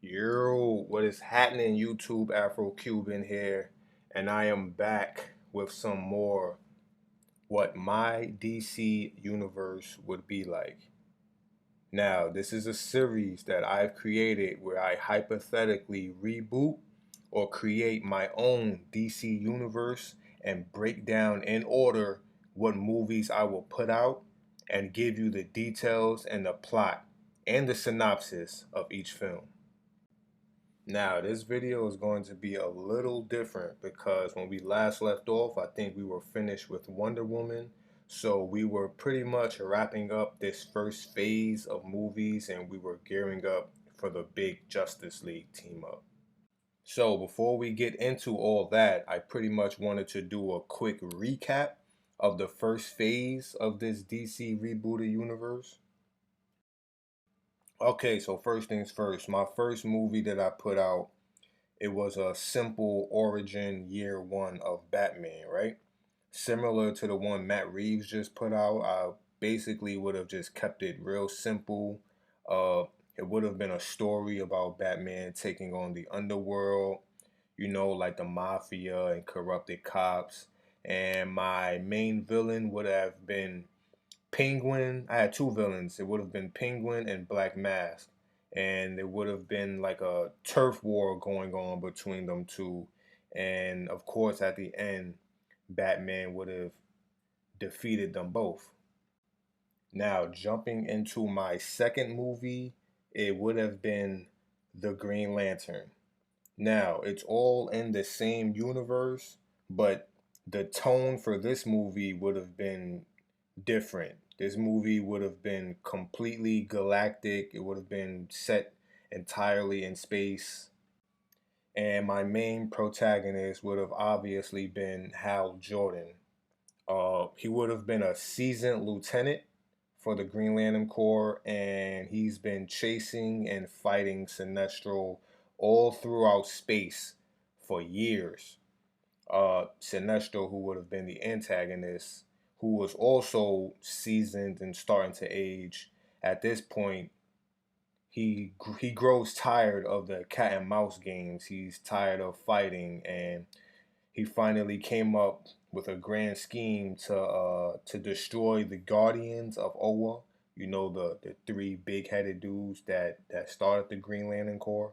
Yo, what is happening, YouTube? Afro Cuban here, and I am back with some more what my DC universe would be like. Now, this is a series that I've created where I hypothetically reboot or create my own DC universe and break down in order what movies I will put out and give you the details and the plot and the synopsis of each film. Now, this video is going to be a little different because when we last left off, I think we were finished with Wonder Woman. So we were pretty much wrapping up this first phase of movies and we were gearing up for the big Justice League team up. So before we get into all that, I pretty much wanted to do a quick recap of the first phase of this DC rebooted universe. Okay, so first things first, my first movie that I put out, it was a simple origin year one of Batman, right? Similar to the one Matt Reeves just put out. I basically would have just kept it real simple. Uh, it would have been a story about Batman taking on the underworld, like the mafia and corrupted cops. And my main villain would have been Penguin. I had two villains. It would have been Penguin and Black Mask. And it would have been like a turf war going on between them two. And of course, at the end, Batman would have defeated them both. Now, jumping into my second movie, it would have been The Green Lantern. Now, it's all in the same universe, but the tone for this movie would have been different. This movie would have been completely galactic. It would have been set entirely in space. And my main protagonist would have obviously been Hal Jordan. He would have been a seasoned lieutenant for the Green Lantern Corps, and he's been chasing and fighting Sinestro all throughout space for years. Sinestro, who would have been the antagonist, who was also seasoned and starting to age. At this point, he grows tired of the cat and mouse games. He's tired of fighting, and he finally came up with a grand scheme to destroy the Guardians of Oa. The three big headed dudes that started the Green Lantern Corps.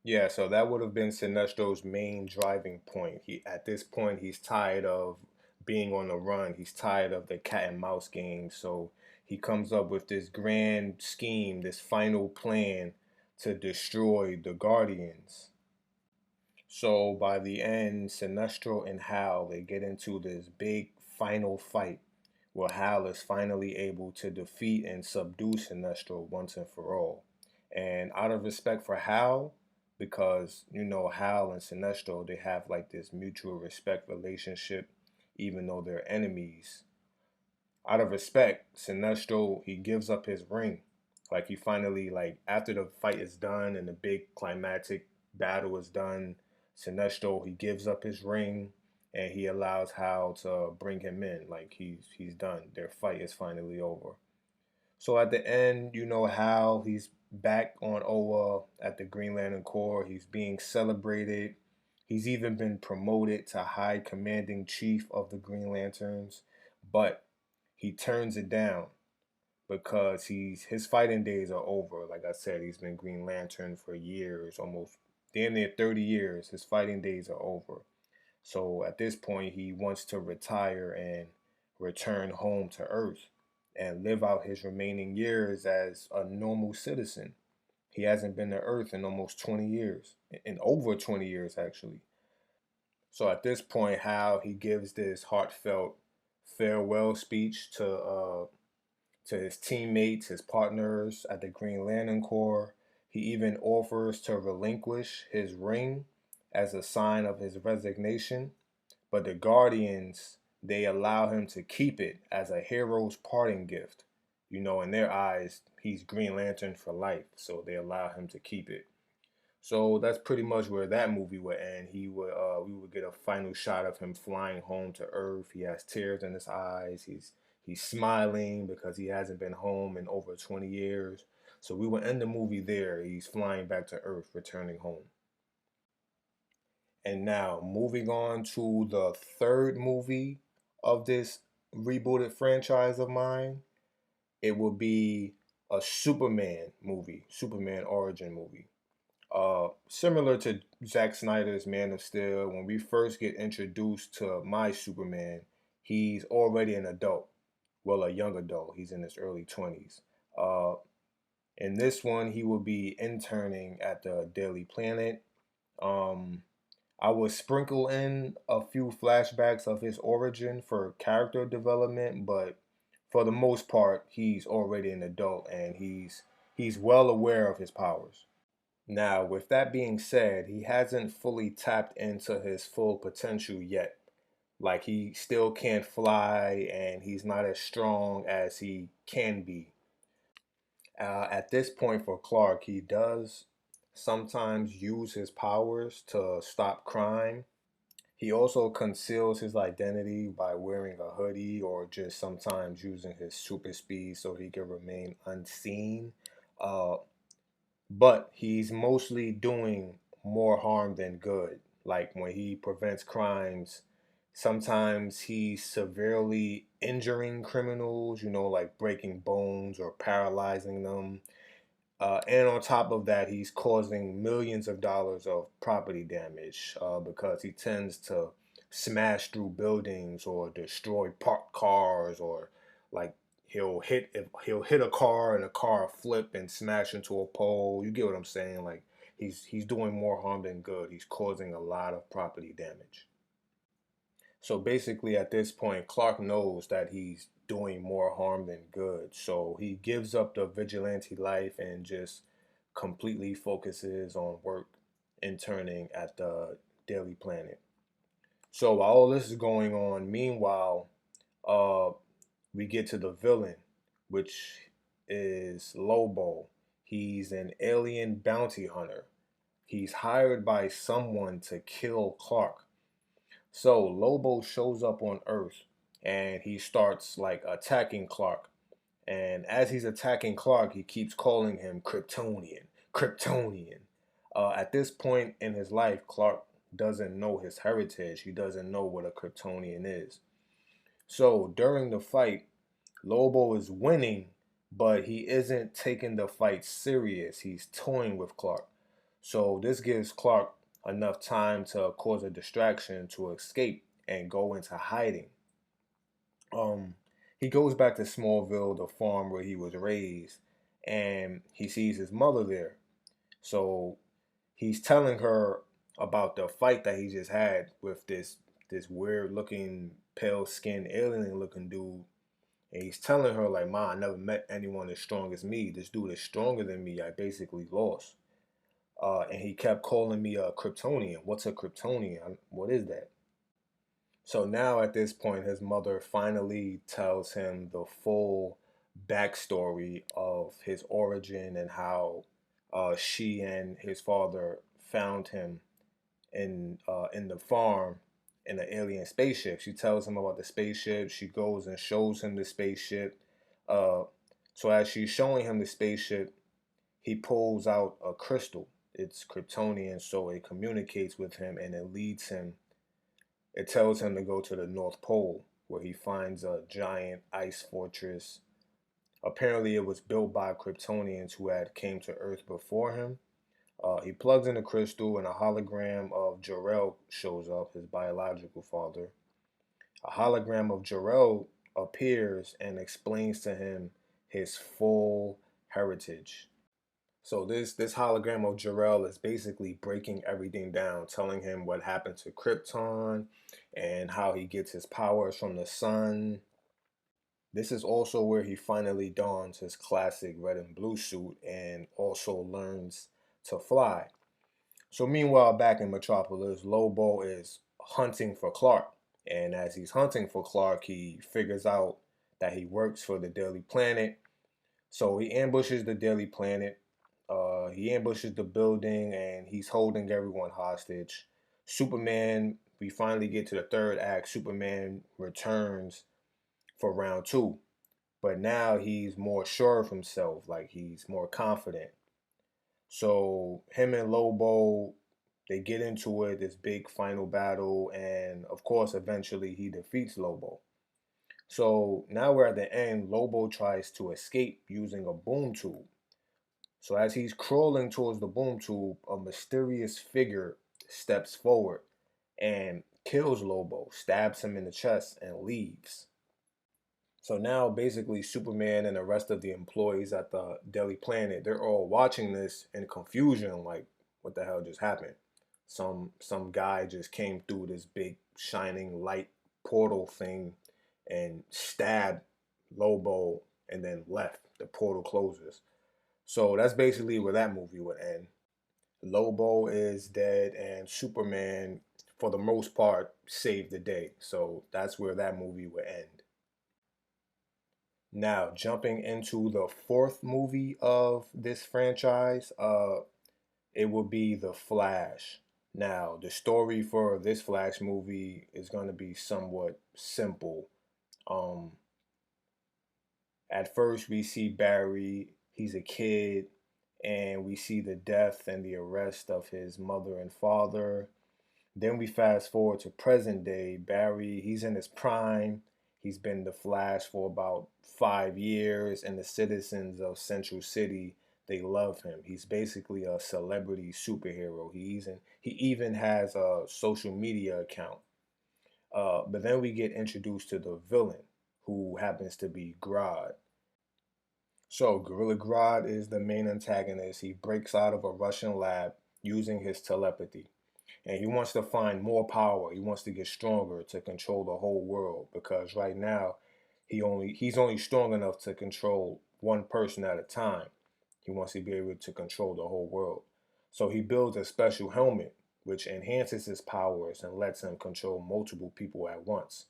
Yeah, so that would have been Sinestro's main driving point. He at this point he's tired of being on the run. He's tired of the cat and mouse game. So he comes up with this grand scheme, this final plan to destroy the Guardians. So by the end, Sinestro and Hal they get into this big final fight where Hal is finally able to defeat and subdue Sinestro once and for all. And out of respect for Hal, because Hal and Sinestro they have like this mutual respect relationship, even though they're enemies. Out of respect, Sinestro he gives up his ring. Like he finally like after the fight is done and the big climactic battle is done, Sinestro he gives up his ring and he allows Hal to bring him in. Like he's done. Their fight is finally over. So at the end, Hal he's back on Oa at the Green Lantern Corps. He's being celebrated. He's even been promoted to High Commanding Chief of the Green Lanterns, but he turns it down because his fighting days are over. Like I said, he's been Green Lantern for years, almost damn near 30 years. His fighting days are over. So at this point, he wants to retire and return home to Earth and live out his remaining years as a normal citizen. He hasn't been to Earth in almost 20 years, in over 20 years actually. So at this point, Hal he gives this heartfelt farewell speech to his teammates, his partners at the Green Lantern Corps. He even offers to relinquish his ring as a sign of his resignation, but the Guardians, they allow him to keep it as a hero's parting gift. In their eyes, he's Green Lantern for life, so they allow him to keep it. So that's pretty much where that movie would end. We would get a final shot of him flying home to Earth. He has tears in his eyes. He's smiling because he hasn't been home in over 20 years. So we will end the movie there. He's flying back to Earth, returning home. And now, moving on to the third movie of this rebooted franchise of mine, it will be a Superman movie, Superman origin movie. Similar to Zack Snyder's Man of Steel, when we first get introduced to my Superman, he's already an adult. Well, a young adult. He's in his early 20s. Uh, in this one, he will be interning at the Daily Planet. Um, I would sprinkle in a few flashbacks of his origin for character development, but for the most part, he's already an adult and he's well aware of his powers. Now, with that being said, he hasn't fully tapped into his full potential yet. Like he still can't fly and he's not as strong as he can be. At this point for Clark, he does sometimes use his powers to stop crime. He also conceals his identity by wearing a hoodie or just sometimes using his super speed so he can remain unseen. Uh, but he's mostly doing more harm than good. Like when he prevents crimes, sometimes he's severely injuring criminals, like breaking bones or paralyzing them. And on top of that, he's causing millions of dollars of property damage because he tends to smash through buildings or destroy parked cars, or like he'll hit a car and a car flip and smash into a pole. You get what I'm saying? Like he's doing more harm than good. He's causing a lot of property damage. So basically, at this point, Clark knows that he's doing more harm than good. So he gives up the vigilante life and just completely focuses on work, interning at the Daily Planet. So while all this is going on, meanwhile, uh, we get to the villain, which is Lobo. He's an alien bounty hunter. He's hired by someone to kill Clark. So Lobo shows up on Earth and he starts like attacking Clark. And as he's attacking Clark, he keeps calling him Kryptonian, Kryptonian. At this point in his life, Clark doesn't know his heritage. He doesn't know what a Kryptonian is. So during the fight, Lobo is winning, but he isn't taking the fight serious. He's toying with Clark. So this gives Clark enough time to cause a distraction to escape and go into hiding. Um, he goes back to Smallville, the farm where he was raised, and he sees his mother there. So he's telling her about the fight that he just had with this weird looking pale skinned alien looking dude. And he's telling her like, "Ma, I never met anyone as strong as me. This dude is stronger than me. I basically lost." And he kept calling me a Kryptonian. What's a Kryptonian? What is that? So now at this point, his mother finally tells him the full backstory of his origin and how she and his father found him in the farm in an alien spaceship. She tells him about the spaceship. She goes and shows him the spaceship. Uh, so as she's showing him the spaceship, he pulls out a crystal. It's Kryptonian, so it communicates with him and it leads him. It tells him to go to the North Pole, where he finds a giant ice fortress. Apparently, it was built by Kryptonians who had came to Earth before him. He plugs in the crystal, and a hologram of Jor-El shows up, his biological father. A hologram of Jor-El appears and explains to him his full heritage. So this hologram of Jor-El is basically breaking everything down, telling him what happened to Krypton and how he gets his powers from the sun. This is also where he finally dons his classic red and blue suit and also learns to fly. So meanwhile, back in Metropolis, Lobo is hunting for Clark. And as he's hunting for Clark, he figures out that he works for the Daily Planet. So he ambushes the Daily Planet. He ambushes the building and he's holding everyone hostage. Superman, we finally get to the third act. Superman returns for round two, but now he's more sure of himself, like he's more confident. So him and Lobo, they get into it, this big final battle, and of course, eventually he defeats Lobo. So now we're at the end. Lobo tries to escape using a boom tube. So as he's crawling towards the boom tube, a mysterious figure steps forward and kills Lobo, stabs him in the chest, and leaves. So now basically Superman and the rest of the employees at the Daily Planet, they're all watching this in confusion, like what the hell just happened? Some guy just came through this big shining light portal thing and stabbed Lobo and then left. The portal closes. So that's basically where that movie would end. Lobo is dead and Superman for the most part saved the day. So that's where that movie would end. Now, jumping into the fourth movie of this franchise, it would be The Flash. Now, the story for this Flash movie is going to be somewhat simple. Um, at first, we see Barry, he's a kid, and we see the death and the arrest of his mother and father. Then we fast forward to present day. Barry, he's in his prime. He's been the Flash for about 5 years, and the citizens of Central City, they love him. He's basically a celebrity superhero. He even has a social media account. But then we get introduced to the villain, who happens to be Grodd. So Gorilla Grodd is the main antagonist. He breaks out of a Russian lab using his telepathy. And he wants to find more power. He wants to get stronger to control the whole world because right now he's only strong enough to control one person at a time. He wants to be able to control the whole world. So he builds a special helmet which enhances his powers and lets him control multiple people at once,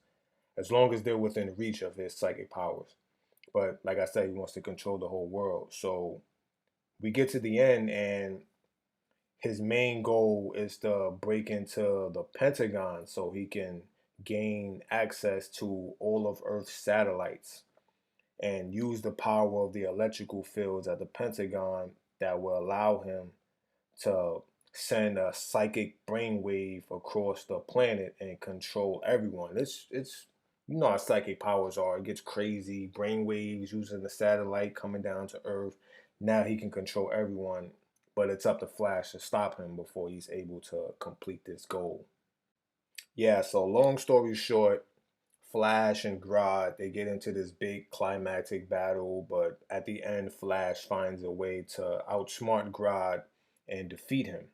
as long as they're within reach of his psychic powers. But like I said, he wants to control the whole world. So we get to the end and his main goal is to break into the Pentagon so he can gain access to all of Earth's satellites and use the power of the electrical fields at the Pentagon that will allow him to send a psychic brainwave across the planet and control everyone. It's you know how psychic powers are. It gets crazy. Brainwaves using the satellite coming down to Earth. Now he can control everyone, but it's up to Flash to stop him before he's able to complete this goal. Yeah, so long story short, Flash and Grodd, they get into this big climactic battle, but at the end, Flash finds a way to outsmart Grodd and defeat him.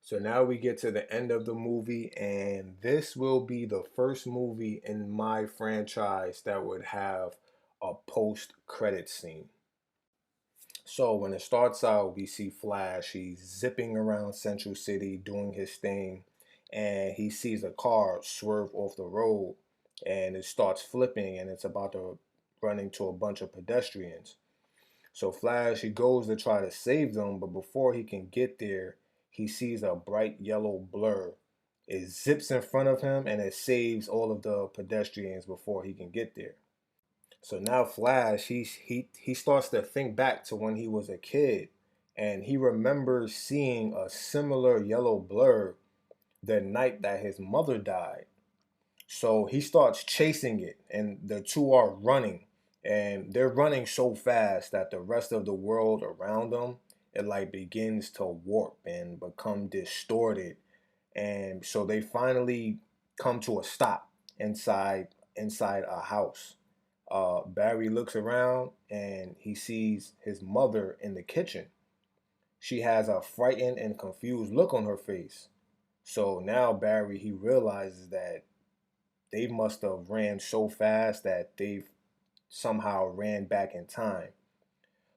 So now we get to the end of the movie, and this will be the first movie in my franchise that would have a post-credit scene. So when it starts out, we see Flash. He's zipping around Central City doing his thing, and he sees a car swerve off the road, and it starts flipping, and it's about to run into a bunch of pedestrians. So Flash, he goes to try to save them, but before he can get there, he sees a bright yellow blur. It zips in front of him, and it saves all of the pedestrians before he can get there. So now Flash, he starts to think back to when he was a kid, and he remembers seeing a similar yellow blur the night that his mother died. So he starts chasing it, and the two are running, and they're running so fast that the rest of the world around them, it like begins to warp and become distorted, and so they finally come to a stop inside a house. Barry looks around and he sees his mother in the kitchen. She has a frightened and confused look on her face. So now Barry, he realizes that they must have ran so fast that they've somehow ran back in time.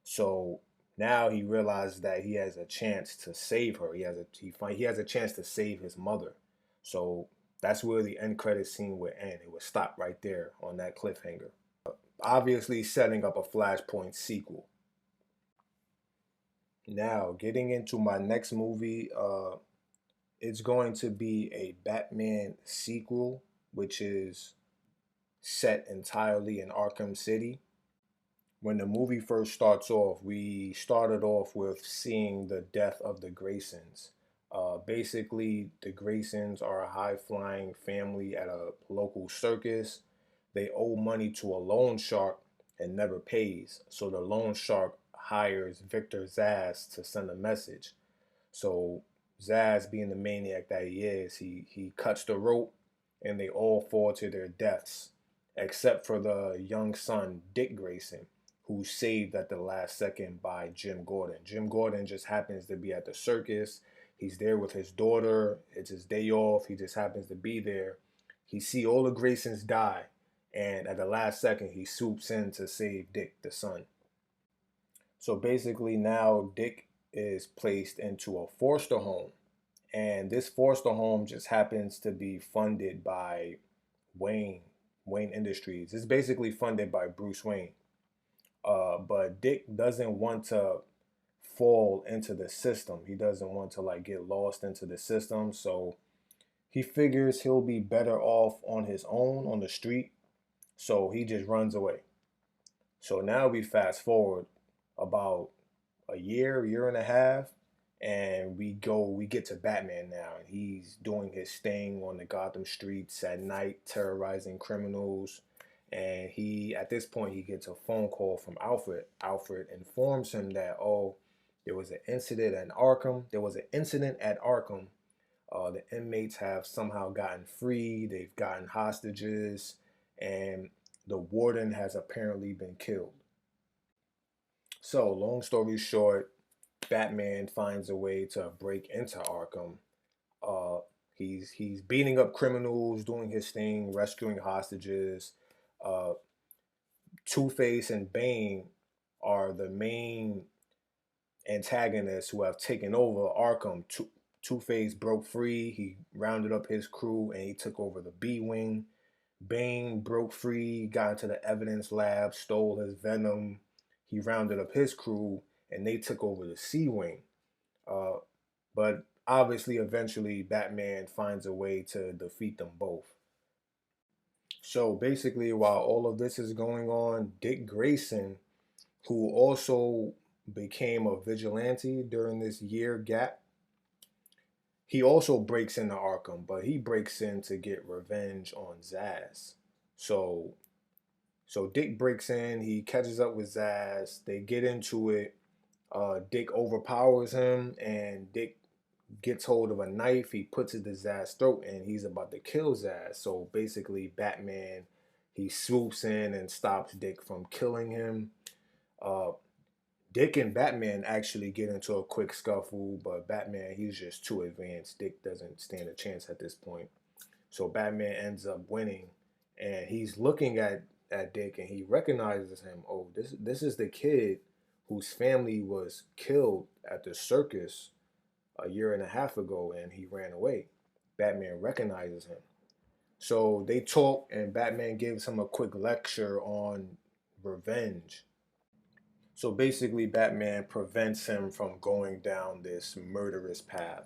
So now he realizes that he has a chance to save her. He has a chance to save his mother. So that's where the end credit scene would end. It would stop right there on that cliffhanger. Obviously setting up a Flashpoint sequel. Now, getting into my next movie, it's going to be a Batman sequel, which is set entirely in Arkham City. When the movie first starts off, we started off with seeing the death of the Graysons. Basically, the Graysons are a high flying family at a local circus. They owe money to a loan shark and never pays. So the loan shark hires Victor Zaz to send a message. So Zaz, being the maniac that he is, he cuts the rope and they all fall to their deaths, except for the young son, Dick Grayson, who's saved at the last second by Jim Gordon. Jim Gordon just happens to be at the circus. He's there with his daughter. It's his day off. He just happens to be there. He see all the Graysons die, and at the last second, he swoops in to save Dick, the son. So basically, now Dick is placed into a foster home, and this foster home just happens to be funded by Wayne, Wayne Industries. It's basically funded by Bruce Wayne. But Dick doesn't want to fall into the system. He doesn't want to like get lost into the system. So he figures he'll be better off on his own on the street. So he just runs away. So now we fast forward about a year and a half, and we get to Batman now, and he's doing his thing on the Gotham streets at night, terrorizing criminals. And he, at this point, he gets a phone call from Alfred. Alfred informs him that, oh, there was an incident at Arkham. There was an incident at Arkham. The inmates have somehow gotten free. They've gotten hostages, and the warden has apparently been killed. So, long story short, Batman finds a way to break into Arkham. He's beating up criminals, doing his thing, rescuing hostages. Uh, Two Face and Bane are the main antagonists who have taken over Arkham. Two Face broke free. He rounded up his crew and he took over the B Wing. Bane broke free, got into the evidence lab, stole his venom. He rounded up his crew and they took over the C Wing. Uh, but obviously, eventually, Batman finds a way to defeat them both. So basically, while all of this is going on, Dick Grayson, who also became a vigilante during this year gap, he also breaks into Arkham, but he breaks in to get revenge on Zaz. So so Dick breaks in, he catches up with Zaz, they get into it. Dick overpowers him, and Dick gets hold of a knife. He puts it to Zaz's throat, and he's about to kill Zaz. So basically, Batman he swoops in and stops Dick from killing him. Uh, Dick and Batman actually get into a quick scuffle, but Batman he's just too advanced. Dick doesn't stand a chance at this point. So Batman ends up winning, and he's looking at Dick, and he recognizes him. Oh, this is the kid whose family was killed at the circus a year and a half ago, and he ran away. Batman recognizes him. So they talk, and Batman gives him a quick lecture on revenge. So basically, Batman prevents him from going down this murderous path.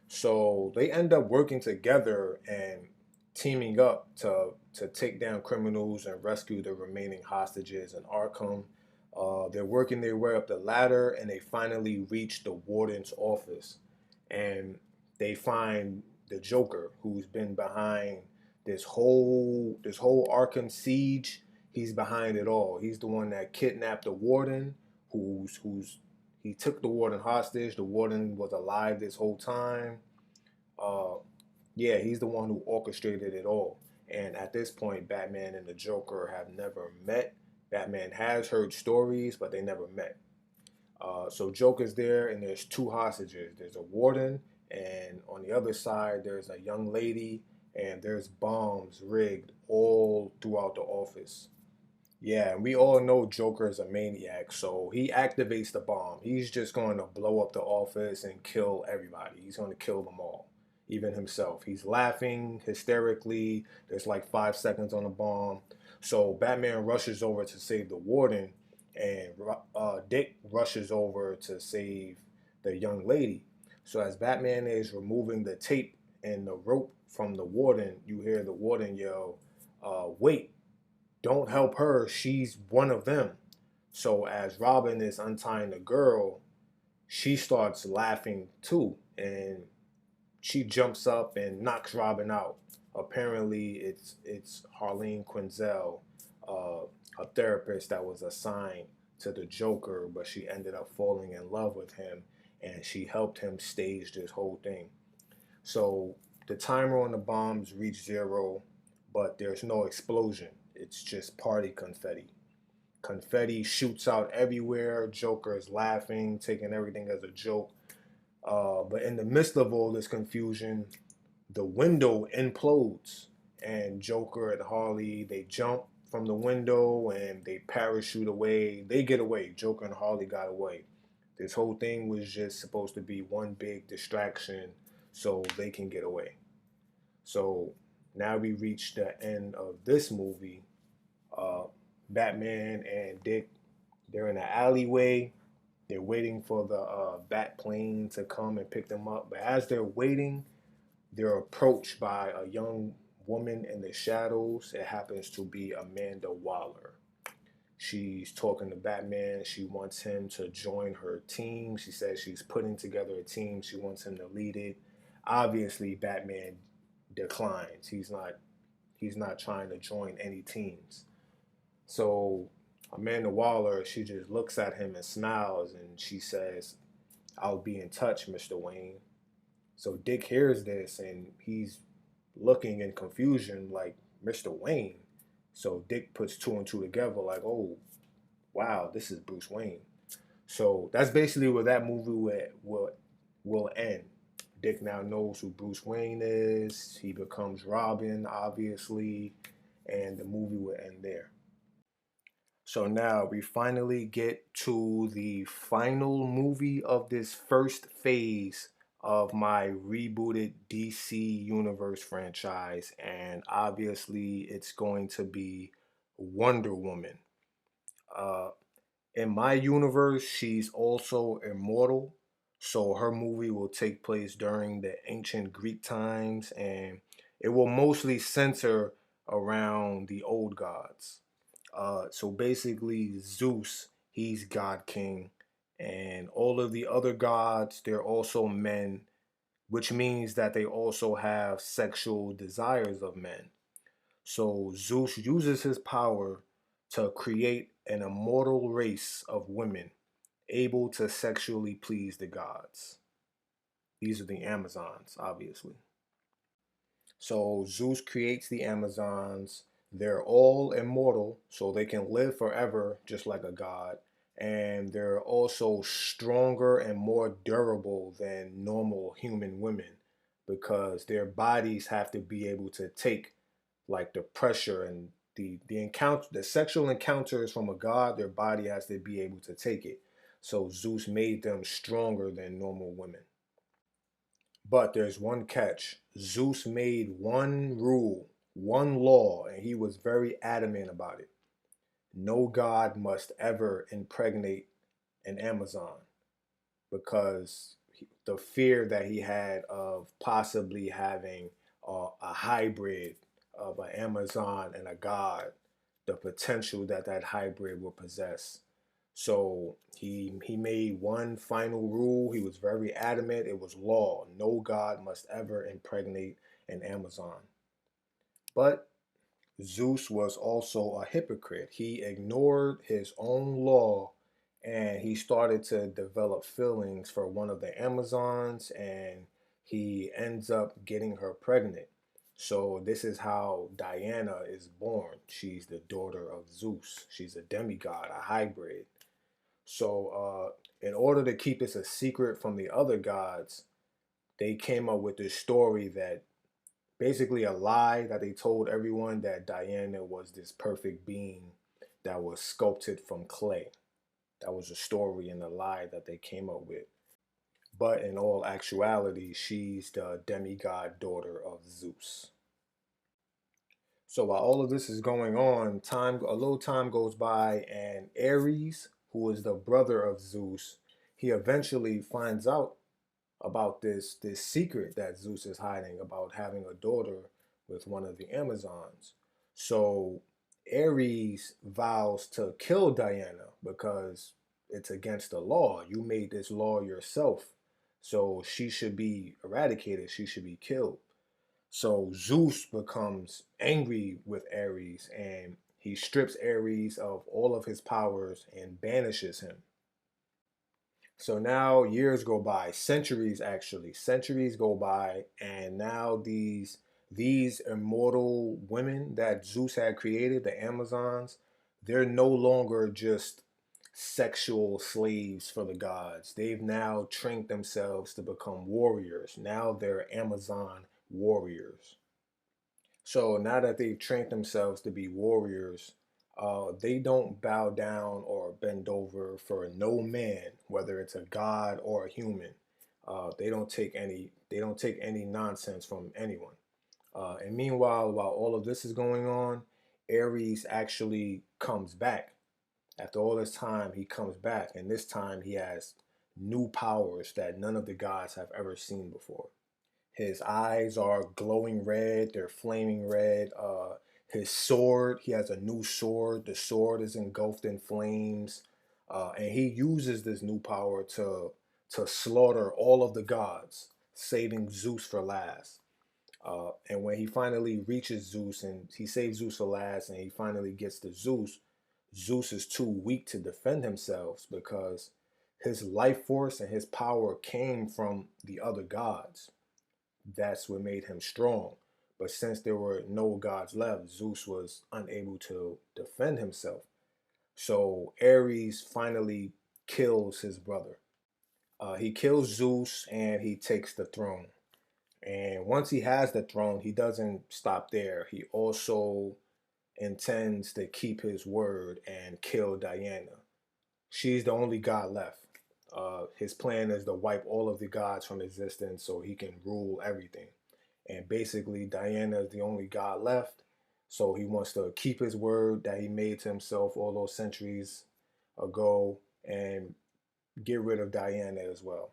So they end up working together and teaming up to take down criminals and rescue the remaining hostages in Arkham. They're working their way up the ladder, and they finally reach the warden's office, and they find the Joker, who's been behind this whole Arkham siege. He's behind it all. He's the one that kidnapped the warden, who's he took the warden hostage. The warden was alive this whole time. Uh, yeah, he's the one who orchestrated it all. And at this point, Batman and the Joker have never met. Batman has heard stories, but they never met. So Joker's there, and there's two hostages. There's a warden, and on the other side, there's a young lady, and there's bombs rigged all throughout the office. Yeah, and we all know Joker is a maniac, so he activates the bomb. He's just going to blow up the office and kill everybody. He's going to kill them all, even himself. He's laughing hysterically. There's like 5 seconds on the bomb. So Batman rushes over to save the warden, and Dick rushes over to save the young lady. So as Batman is removing the tape and the rope from the warden, you hear the warden yell, "Wait!" don't help her, she's one of them. So as Robin is untying the girl, she starts laughing too, and she jumps up and knocks Robin out. Apparently, it's Harleen Quinzel, uh, a therapist that was assigned to the Joker, but she ended up falling in love with him, and she helped him stage this whole thing. So the timer on the bombs reached zero, but there's no explosion. It's just party confetti. Confetti shoots out everywhere. Joker is laughing, taking everything as a joke. But in the midst of all this confusion, the window implodes, and Joker and Harley they jump from the window and they parachute away. They get away. Joker and Harley got away. This whole thing was just supposed to be one big distraction so they can get away. So now we reach the end of this movie. Uh, Batman and Dick, they're in an alleyway. They're waiting for the bat plane to come and pick them up. But as they're waiting, they're approached by a young woman in the shadows. It happens to be Amanda Waller. She's talking to Batman. She wants him to join her team. She says she's putting together a team. She wants him to lead it. Obviously, Batman declines. He's not trying to join any teams. So Amanda Waller, she just looks at him and smiles and she says, "I'll be in touch, Mr. Wayne." So Dick hears this and he's looking in confusion like, "Mr. Wayne." So Dick puts two and two together like, "Oh, wow, this is Bruce Wayne." So that's basically where that movie will end. Dick now knows who Bruce Wayne is. He becomes Robin, obviously, and the movie will end there. So now we finally get to the final movie of this first phase of my rebooted DC Universe franchise, and obviously it's going to be Wonder Woman. Uh, in my universe, she's also immortal, so her movie will take place during the ancient Greek times, and it will mostly center around the old gods. So basically, Zeus, he's God King, and all of the other gods, they're also men, which means that they also have sexual desires of men. So Zeus uses his power to create an immortal race of women able to sexually please the gods. These are the Amazons, obviously. So Zeus creates the Amazons. They're all immortal, so they can live forever just like a god. And they're also stronger and more durable than normal human women because their bodies have to be able to take like the pressure and the sexual encounters from a god, their body has to be able to take it. So Zeus made them stronger than normal women. But there's one catch. Zeus made one rule, one law, and he was very adamant about it. No god must ever impregnate an Amazon because the fear that he had of possibly having a hybrid of an Amazon and a god, the potential that that hybrid will possess. So he made one final rule. He was very adamant. It was law. No god must ever impregnate an Amazon. But Zeus was also a hypocrite. He ignored his own law and he started to develop feelings for one of the Amazons and he ends up getting her pregnant. So this is how Diana is born. She's the daughter of Zeus. She's a demigod, a hybrid. So in order to keep this a secret from the other gods, they came up with this story that basically a lie that they told everyone that Diana was this perfect being that was sculpted from clay. That was a story and a lie that they came up with. But in all actuality, she's the demigod daughter of Zeus. So while all of this is going on, a little time goes by, and Ares, who is the brother of Zeus, he eventually finds out about this secret that Zeus is hiding about having a daughter with one of the Amazons. So Ares vows to kill Diana because it's against the law. You made this law yourself. So she should be eradicated. She should be killed. So Zeus becomes angry with Ares and he strips Ares of all of his powers and banishes him. So now years go by, centuries actually, centuries go by, and now these immortal women that Zeus had created, the Amazons, they're no longer just sexual slaves for the gods. They've now trained themselves to become warriors. Now they're Amazon warriors. So now that they've trained themselves to be warriors, they don't bow down or bend over for no man, whether it's a god or a human. They don't take any. They don't take any nonsense from anyone. And meanwhile, while all of this is going on, Ares actually comes back. After all this time, he comes back, and this time he has new powers that none of the gods have ever seen before. His eyes are glowing red, they're flaming red. His sword, he has a new sword. The sword is engulfed in flames. And he uses this new power to slaughter all of the gods, saving Zeus for last. And when he finally reaches Zeus and he saves Zeus for last and he finally gets to Zeus, Zeus is too weak to defend himself because his life force and his power came from the other gods. That's what made him strong. But since there were no gods left, Zeus was unable to defend himself. So Ares finally kills his brother. He kills Zeus and he takes the throne. And once he has the throne, he doesn't stop there. He also intends to keep his word and kill Diana. She's the only god left. His plan is to wipe all of the gods from existence so he can rule everything. And basically, Diana is the only god left. So he wants to keep his word that he made to himself all those centuries ago and get rid of Diana as well.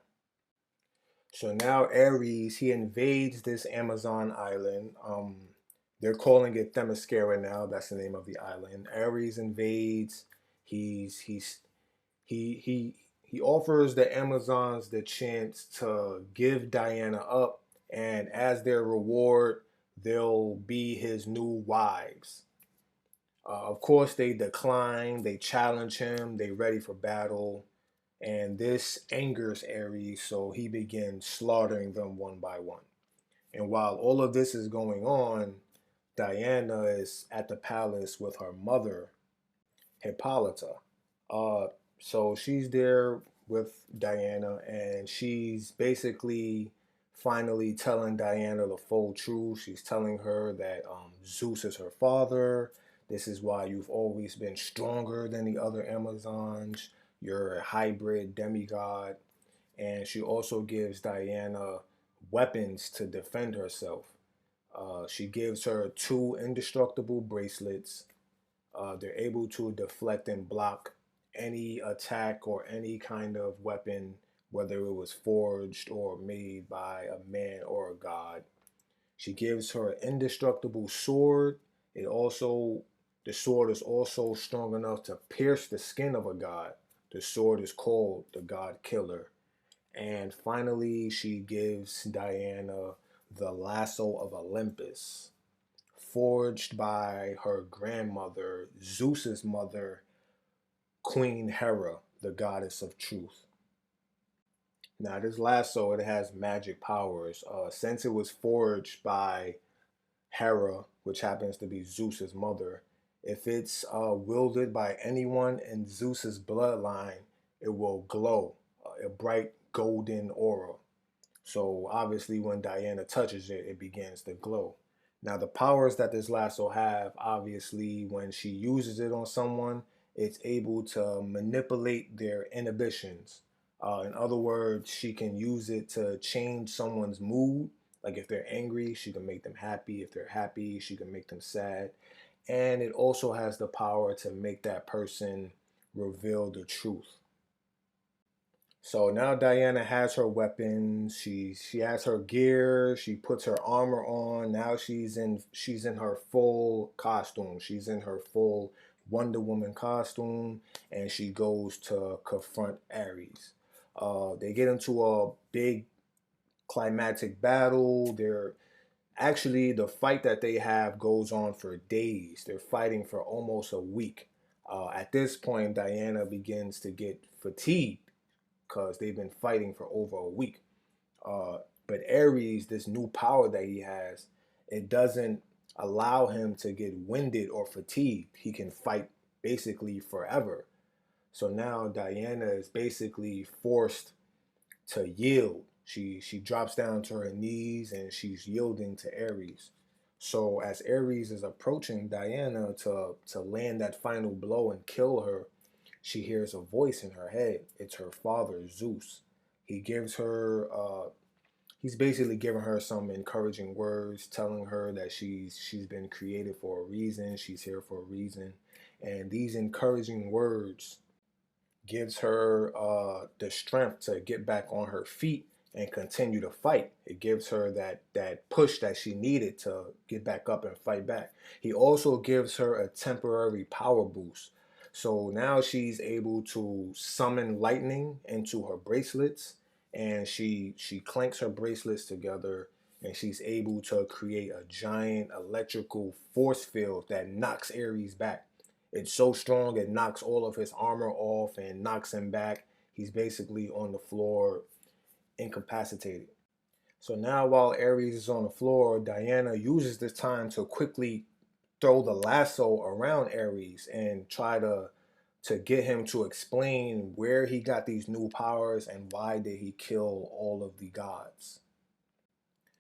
So now Ares, he invades this Amazon island. They're calling it Themyscira now. That's the name of the island. Ares invades. He's he offers the Amazons the chance to give Diana up, and as their reward, they'll be his new wives. Of course, they decline. They challenge him. They ready for battle, and this angers Ares, so he begins slaughtering them one by one. And while all of this is going on, Diana is at the palace with her mother, Hippolyta. Uh, so she's there with Diana, and she's basically finally telling Diana the full truth. She's telling her that Zeus is her father. This is why you've always been stronger than the other Amazons. You're a hybrid demigod. And she also gives Diana weapons to defend herself. She gives her two indestructible bracelets. They're able to deflect and block any attack or any kind of weapon, whether it was forged or made by a man or a god. She gives her an indestructible sword. It also the sword is also strong enough to pierce the skin of a god. The sword is called the God Killer. And finally, she gives Diana the lasso of Olympus, forged by her grandmother, Zeus's mother, Queen Hera, the goddess of truth. Now, this lasso, it has magic powers. Since it was forged by Hera, which happens to be Zeus's mother, if it's wielded by anyone in Zeus's bloodline, it will glow a bright golden aura. So obviously, when Diana touches it, it begins to glow. Now, the powers that this lasso have, obviously, when she uses it on someone, it's able to manipulate their inhibitions. In other words, she can use it to change someone's mood. Like if they're angry, she can make them happy. If they're happy, she can make them sad. And it also has the power to make that person reveal the truth. So now Diana has her weapons. She has her gear. She puts her armor on. Now she's in her full costume. She's in her full Wonder Woman costume, and she goes to confront Ares. They get into a big climactic battle. They're actually, the fight that they have goes on for days. They're fighting for almost a week. At this point, Diana begins to get fatigued because they've been fighting for over a week. Uh, but Ares, this new power that he has, it doesn't allow him to get winded or fatigued. He can fight basically forever. So now Diana is basically forced to yield. She drops down to her knees and she's yielding to Ares. So as Ares is approaching Diana to land that final blow and kill her, she hears a voice in her head. It's her father, Zeus. He gives her he's basically giving her some encouraging words, telling her that she's been created for a reason, she's here for a reason. And these encouraging words gives her the strength to get back on her feet and continue to fight. It gives her that push that she needed to get back up and fight back. He also gives her a temporary power boost. So now she's able to summon lightning into her bracelets, and she clanks her bracelets together, and she's able to create a giant electrical force field that knocks Ares back. It's so strong it knocks all of his armor off and knocks him back. He's basically on the floor, incapacitated. So now, while Ares is on the floor, Diana uses this time to quickly throw the lasso around Ares and try to get him to explain where he got these new powers and why did he kill all of the gods.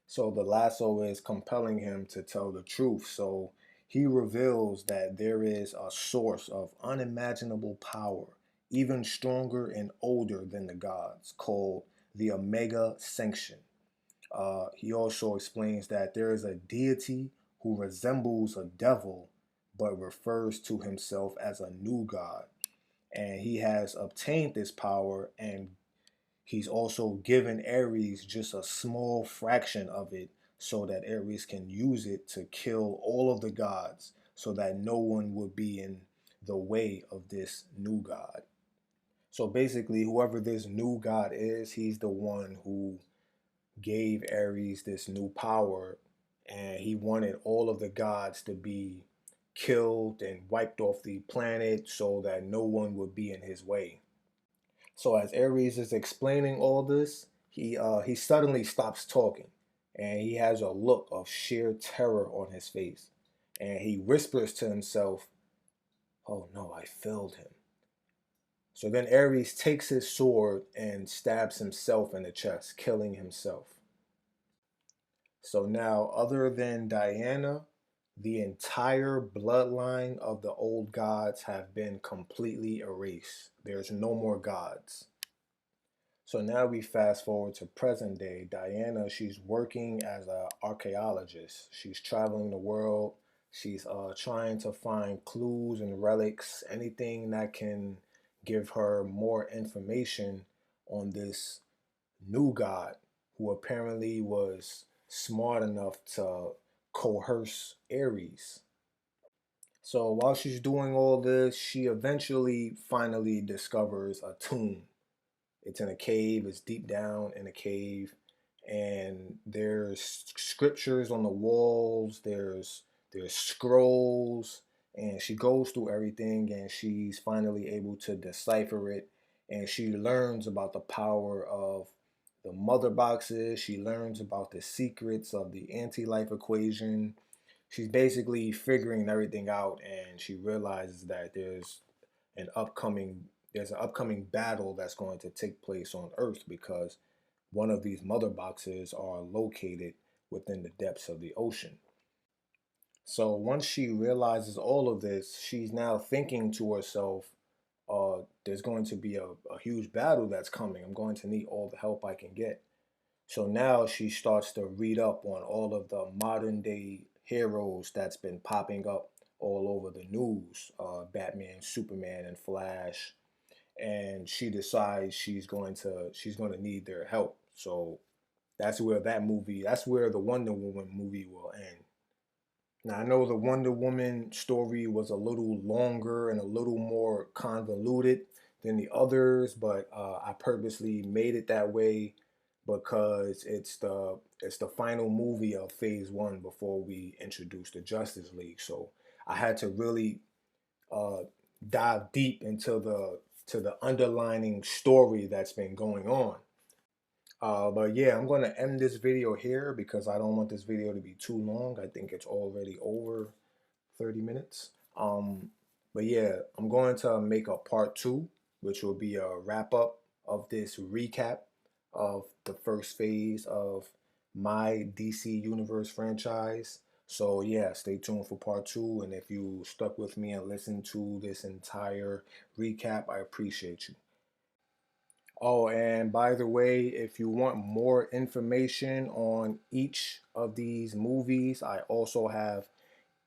So the lasso is compelling him to tell the truth. So he reveals that there is a source of unimaginable power, even stronger and older than the gods, called the Omega Sanction. He also explains that there is a deity who resembles a devil but refers to himself as a new god. And he has obtained this power, and he's also given Ares just a small fraction of it so that Ares can use it to kill all of the gods so that no one would be in the way of this new god. So basically, whoever this new god is, he's the one who gave Ares this new power, and he wanted all of the gods to be killed and wiped off the planet so that no one would be in his way. So as Ares is explaining all this, he suddenly stops talking, and he has a look of sheer terror on his face, and he whispers to himself, "Oh no, I failed him." So then Ares takes his sword and stabs himself in the chest, killing himself. So now, other than Diana, the entire bloodline of the old gods have been completely erased. There's no more gods. So now we fast forward to present day. Diana, she's working as an archaeologist. She's traveling the world. She's trying to find clues and relics, anything that can give her more information on this new god who apparently was smart enough to coerce Ares. So while she's doing all this, she eventually finally discovers a tomb. It's in a cave, it's deep down in a cave, and there's scriptures on the walls, there's scrolls, and she goes through everything and she's finally able to decipher it, and she learns about the power of the mother boxes, she learns about the secrets of the anti-life equation. She's basically figuring everything out, and she realizes that an upcoming there's an upcoming battle that's going to take place on Earth because one of these mother boxes are located within the depths of the ocean. So once she realizes all of this, she's now thinking to herself, there's going to be a huge battle that's coming. I'm going to need all the help I can get. So now she starts to read up on all of the modern day heroes that's been popping up all over the news, Batman, Superman, and Flash. and she decides she's going to need their help. So that's where the Wonder Woman movie will end. Now I know the Wonder Woman story was a little longer and a little more convoluted than the others, but I purposely made it that way because it's the final movie of Phase One before we introduce the Justice League. So I had to really uh, dive deep into the underlining story that's been going on. But yeah, I'm gonna end this video here because I don't want this video to be too long. I think it's already over 30 minutes. But yeah, I'm going to make a part two, which will be a wrap up of this recap of the first phase of my DC Universe franchise. So yeah, stay tuned for part two. And if you stuck with me and listened to this entire recap, I appreciate you. Oh, and by the way, if you want more information on each of these movies, I also have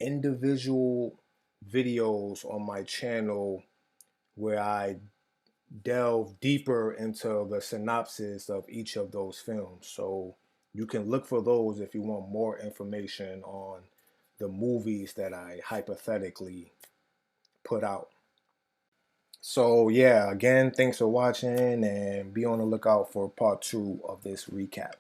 individual videos on my channel where I delve deeper into the synopsis of each of those films. So you can look for those if you want more information on the movies that I hypothetically put out. So yeah, again, thanks for watching and be on the lookout for part two of this recap.